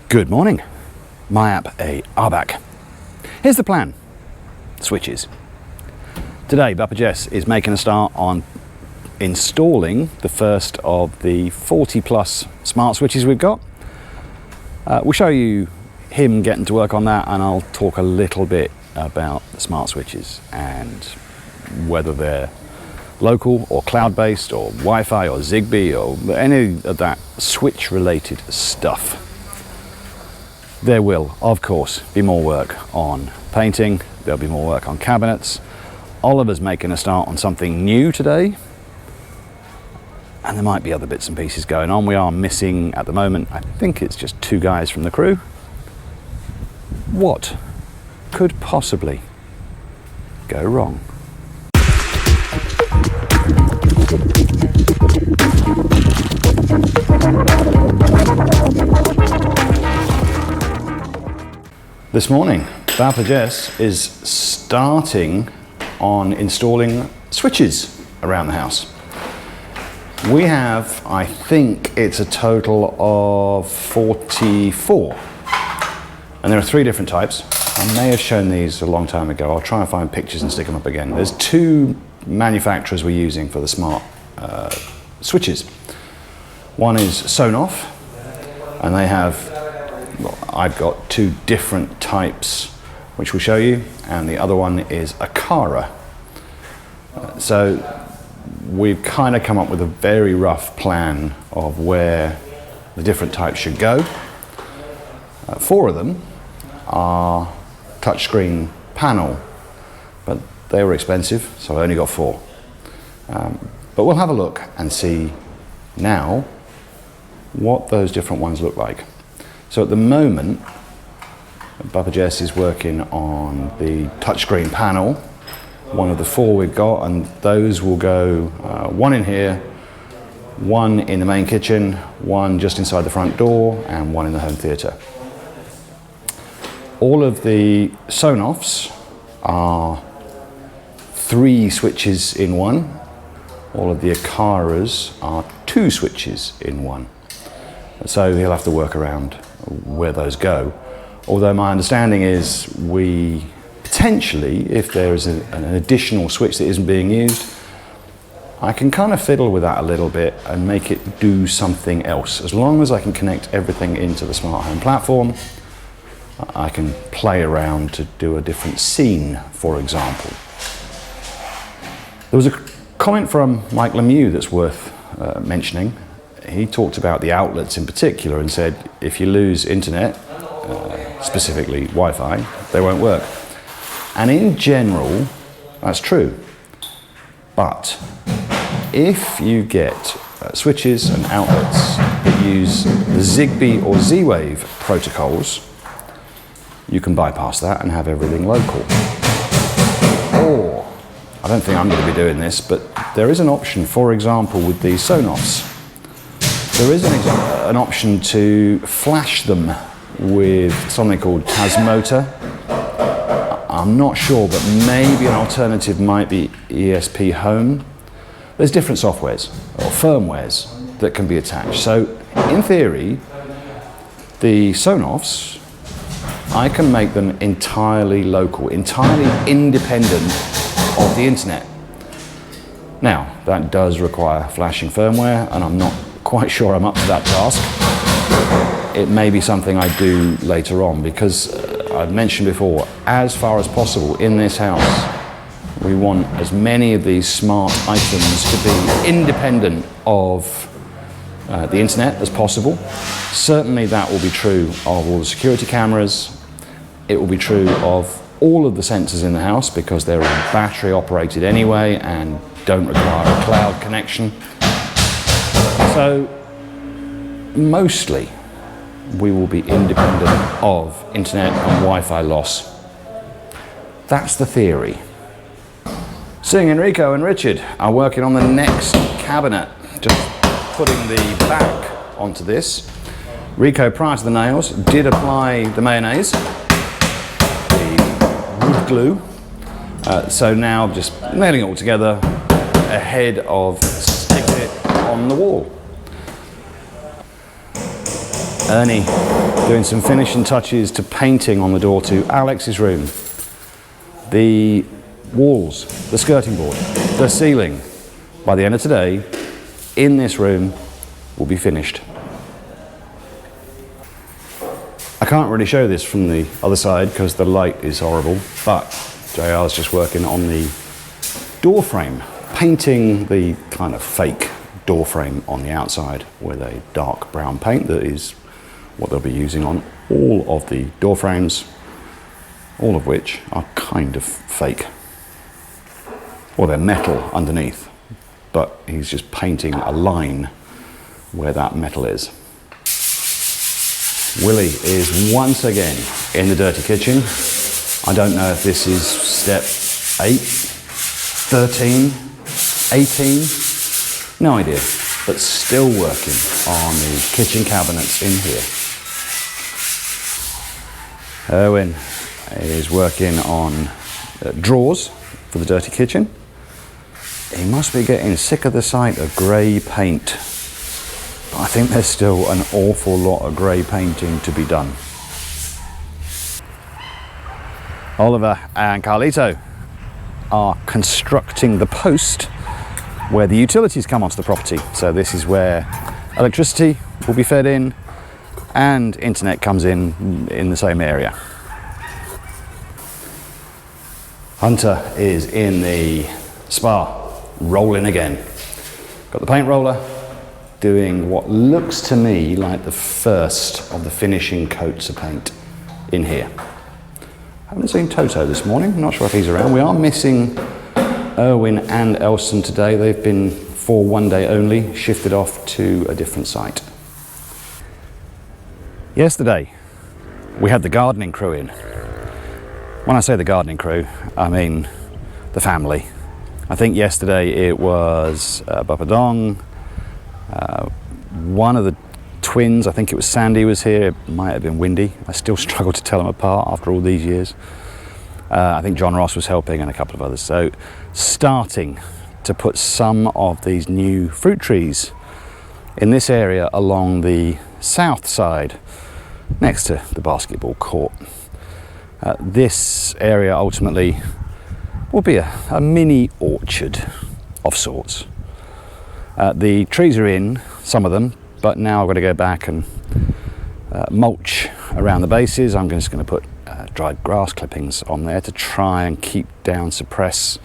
Good morning, my app are back. Here's the plan, switches. Today Bapa Jess is making a start on installing the first of the 40 plus smart switches we've got. We'll show you him getting to work on that, and I'll talk a little bit about the smart switches and whether they're local or cloud-based or Wi-Fi or Zigbee or any of that switch related stuff. There will, of course, be more work on painting, there'll be more work on cabinets. Oliver's making a start on something new today, and there might be other bits and pieces going on. We are missing, at the moment, I think it's just 2 guys from the crew. What could possibly go wrong? This morning, Bapa Jess is starting on installing switches around the house. We have, I think it's a total of 44. And there are 3 different types. I may have shown these a long time ago. I'll try and find pictures and stick them up again. There's 2 manufacturers we're using for the smart switches. One is Sonoff, and they have, well, I've got 2 different types which we'll show you, and the other one is Akara. So we've kind of come up with a very rough plan of where the different types should go. 4 of them are touchscreen panel, but they were expensive, so I only got 4. But we'll have a look and see now what those different ones look like. So at the moment, Bapa Jess is working on the touchscreen panel, one of the 4 we've got, and those will go 1 in here, 1 in the main kitchen, 1 just inside the front door, and 1 in the home theatre. All of the Sonoffs are 3 switches in 1. All of the Akaras are 2 switches in 1. So he'll have to work around where those go. Although my understanding is we potentially, if there is an additional switch that isn't being used, I can kind of fiddle with that a little bit and make it do something else. As long as I can connect everything into the smart home platform, I can play around to do a different scene, for example. There was a comment from Mike Lemieux that's worth mentioning. He talked about the outlets in particular and said if you lose internet, specifically Wi-Fi, they won't work. And in general, that's true. But if you get switches and outlets that use the Zigbee or Z-Wave protocols, you can bypass that and have everything local. Or, I don't think I'm going to be doing this, but there is an option, for example, with the Sonoffs. There is an option to flash them with something called Tasmota. I'm not sure, but maybe an alternative might be ESP Home. There's different softwares or firmwares that can be attached. So in theory, the Sonoffs, I can make them entirely local, entirely independent of the internet. Now, that does require flashing firmware, and I'm not quite sure I'm up to that task. It may be something I do later on, because I've mentioned before, as far as possible in this house, we want as many of these smart items to be independent of the internet as possible. Certainly that will be true of all the security cameras. It will be true of all of the sensors in the house, because they're all battery operated anyway and don't require a cloud connection. So mostly we will be independent of internet and Wi-Fi loss. That's the theory. Seeing Enrico and Richard are working on the next cabinet, just putting the back onto this. Rico, prior to the nails, did apply the mayonnaise, the wood glue. So now just nailing it all together ahead of sticking it on the wall. Ernie doing some finishing touches to painting on the door to Alex's room. The walls, the skirting board, the ceiling. By the end of today, in this room, will be finished. I can't really show this from the other side because the light is horrible, but JR's just working on the door frame, painting the kind of fake door frame on the outside with a dark brown paint that is what they'll be using on all of the door frames, all of which are kind of fake. Or they're metal underneath, but he's just painting a line where that metal is. Willie is once again in the dirty kitchen. I don't know if this is step 8, 13, 18, no idea, but still working on the kitchen cabinets in here. Erwin is working on drawers for the dirty kitchen. He must be getting sick of the sight of grey paint. But I think there's still an awful lot of grey painting to be done. Oliver and Carlito are constructing the post where the utilities come onto the property. So this is where electricity will be fed in and internet comes in the same area. Hunter is in the spa, rolling again. Got the paint roller, doing what looks to me like the first of the finishing coats of paint in here. Haven't seen Toto this morning, not sure if he's around. We are missing Erwin and Elson today. They've been for one day only, shifted off to a different site. Yesterday, we had the gardening crew in. When I say the gardening crew, I mean the family. I think yesterday it was Bapa Dong, one of the twins, I think it was Sandy, was here. It might have been Windy. I still struggle to tell them apart after all these years. I think John Ross was helping and a couple of others. So starting to put some of these new fruit trees in this area along the south side next to the basketball court. This area ultimately will be a mini orchard of sorts. The trees are in, some of them, but now I've got to go back and mulch around the bases. I'm just going to put dried grass clippings on there to try and keep down, suppress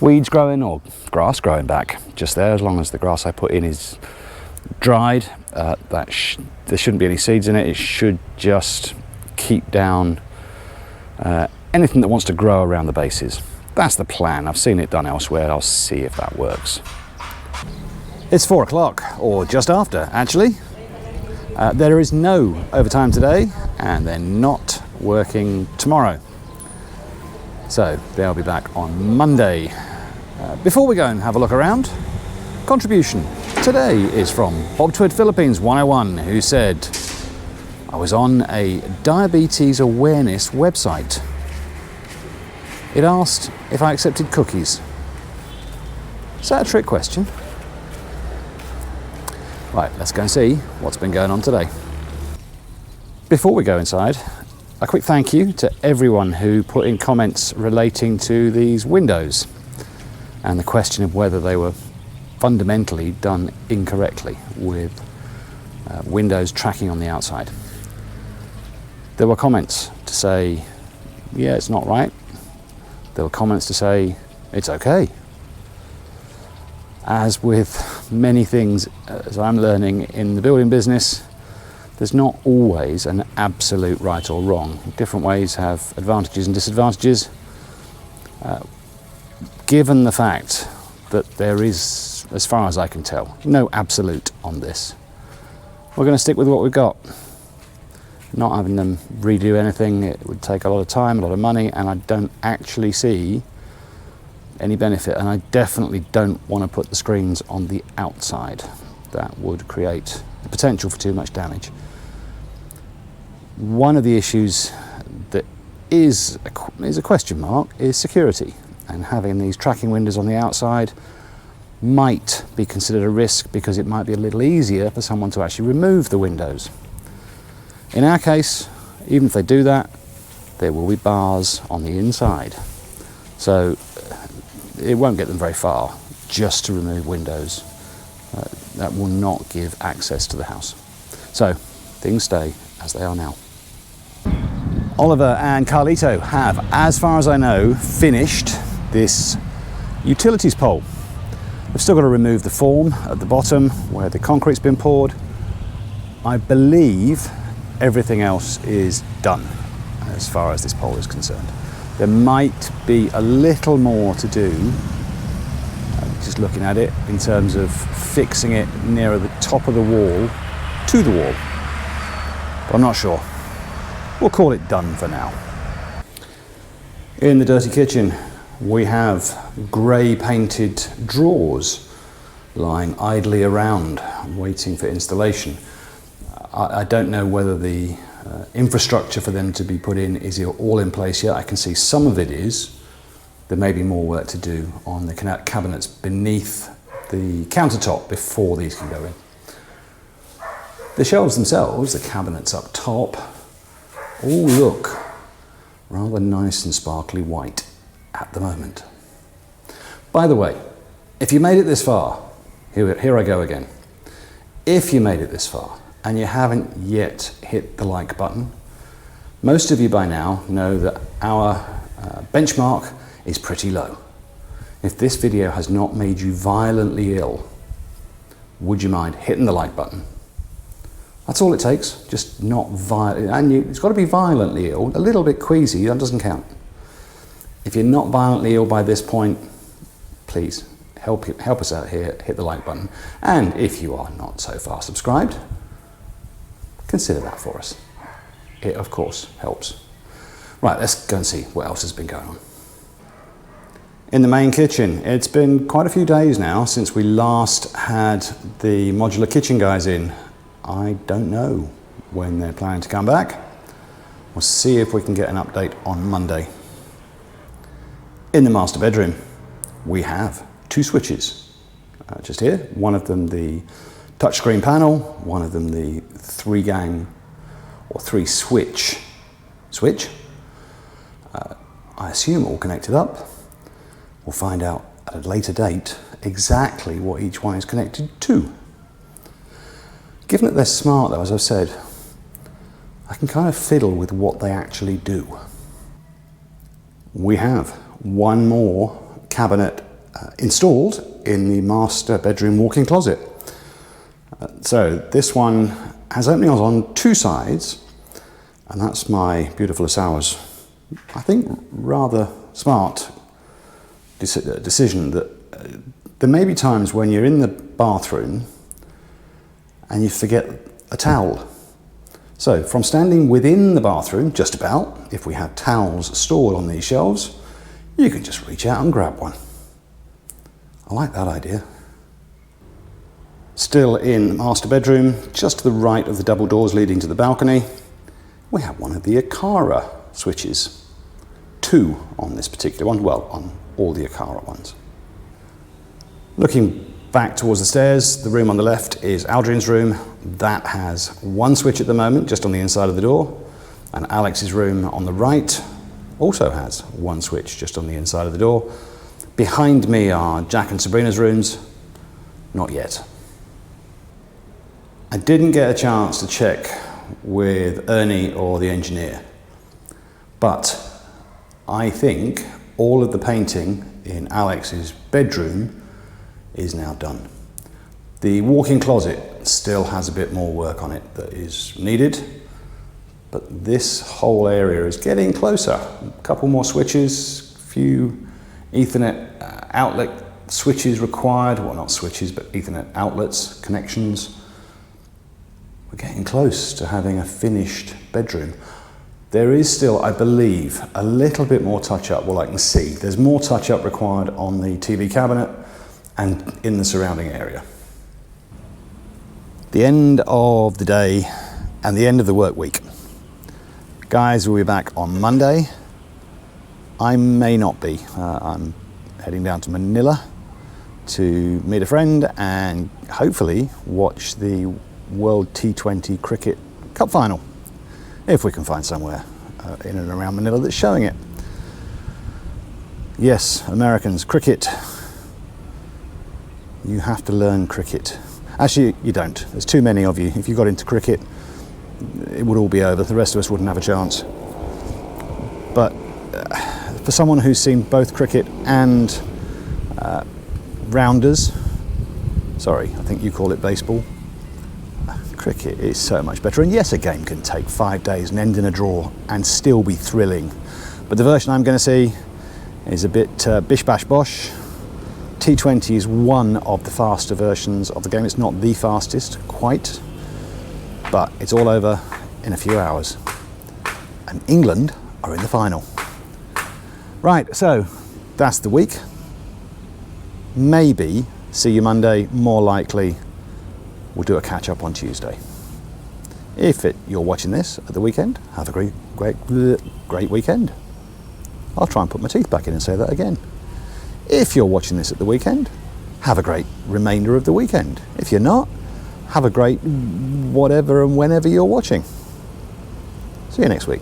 weeds growing or grass growing back just there, as long as the grass I put in is dried. There shouldn't be any seeds in it. It should just keep down anything that wants to grow around the bases. That's the plan. I've seen it done elsewhere. I'll see if that works. It's 4 o'clock, or just after, actually. There is no overtime today, and they're not working tomorrow. So they'll be back on Monday. Before we go and have a look around, contribution today is from Bob Twid Philippines 101, who said, I was on a diabetes awareness website. It asked if I accepted cookies. Is that a trick question? Right, let's go and see what's been going on today. Before we go inside, a quick thank you to everyone who put in comments relating to these windows and the question of whether they were fundamentally done incorrectly with windows tracking on the outside. There were comments to say, yeah, it's not right. There were comments to say, it's okay. As with many things, as I'm learning in the building business, there's not always an absolute right or wrong. Different ways have advantages and disadvantages. Given the fact that there is, as far as I can tell, no absolute on this, we're going to stick with what we've got. Not having them redo anything, it would take a lot of time, a lot of money, and I don't actually see any benefit, and I definitely don't want to put the screens on the outside. That would create the potential for too much damage. One of the issues that is a question mark is security, and having these tracking windows on the outside might be considered a risk because it might be a little easier for someone to actually remove the windows. In our case, even if they do that, there will be bars on the inside. So it won't get them very far just to remove windows. That will not give access to the house. So things stay as they are now. Oliver and Carlito have, as far as I know, finished this utilities pole. They've still got to remove the form at the bottom where the concrete's been poured. I believe everything else is done as far as this pole is concerned. There might be a little more to do, just looking at it, in terms of fixing it nearer the top of the wall to the wall. But I'm not sure. We'll call it done for now. In the dirty kitchen, we have grey painted drawers lying idly around, waiting for installation. I don't know whether the infrastructure for them to be put in is all in place yet. I can see some of it is. There may be more work to do on the cabinets beneath the countertop before these can go in. The shelves themselves, the cabinets up top, all look rather nice and sparkly white at the moment. By the way, if you made it this far, here I go again. If you made it this far and you haven't yet hit the like button, most of you by now know that our benchmark is pretty low. If this video has not made you violently ill, would you mind hitting the like button? That's all it takes, just not violent, and it's got to be violently ill, a little bit queasy, that doesn't count. If you're not violently ill by this point, please help us out here, hit the like button. And if you are not so far subscribed, consider that for us. It, of course, helps. Right, let's go and see what else has been going on. In the main kitchen, it's been quite a few days now since we last had the modular kitchen guys in. I don't know when they're planning to come back. We'll see if we can get an update on Monday. In the master bedroom, we have two switches just here. One of them the touchscreen panel, one of them the three-gang or three-switch switch. I assume all connected up. We'll find out at a later date exactly what each one is connected to. Given that they're smart though, as I've said, I can kind of fiddle with what they actually do. We have one more cabinet installed in the master bedroom walk-in closet. So this one has openings on two sides, and that's my beautiful as ours. I think rather smart decision that there may be times when you're in the bathroom and you forget a towel. So from standing within the bathroom, just about, if we have towels stored on these shelves, you can just reach out and grab one. I like that idea. Still in the master bedroom, just to the right of the double doors leading to the balcony, we have one of the Akara switches. Two on this particular one, well, on all the Akara ones. Looking back towards the stairs, the room on the left is Aldrin's room. That has one switch at the moment, just on the inside of the door. And Alex's room on the right also has one switch just on the inside of the door. Behind me are Jack and Sabrina's rooms. Not yet. I didn't get a chance to check with Ernie or the engineer, but I think all of the painting in Alex's bedroom is now done. The walk-in closet still has a bit more work on it that is needed, but this whole area is getting closer. A couple more switches, a few Ethernet outlet switches required, well, not switches, but Ethernet outlets, connections. We're getting close to having a finished bedroom. There is still, I believe, a little bit more touch-up. Well, I can see there's more touch-up required on the TV cabinet and in the surrounding area. The end of the day and the end of the work week. Guys will be back on Monday. I may not be. I'm heading down to Manila to meet a friend and hopefully watch the World T20 Cricket Cup Final. if we can find somewhere in and around Manila that's showing it. Yes, Americans, cricket. You have to learn cricket. Actually, you don't. There's too many of you. If you got into cricket, it would all be over. The rest of us wouldn't have a chance. But for someone who's seen both cricket and rounders, sorry, I think you call it baseball, cricket is so much better. And yes, a game can take 5 days and end in a draw and still be thrilling. But the version I'm going to see is a bit bish bash bosh. T20 is one of the faster versions of the game. It's not the fastest, quite, but it's all over in a few hours. And England are in the final. Right, so that's the week. Maybe see you Monday, more likely we'll do a catch up on Tuesday. If you're watching this at the weekend, have a great weekend. I'll try and put my teeth back in and say that again. If you're watching this at the weekend, have a great remainder of the weekend. If you're not, have a great whatever and whenever you're watching. See you next week.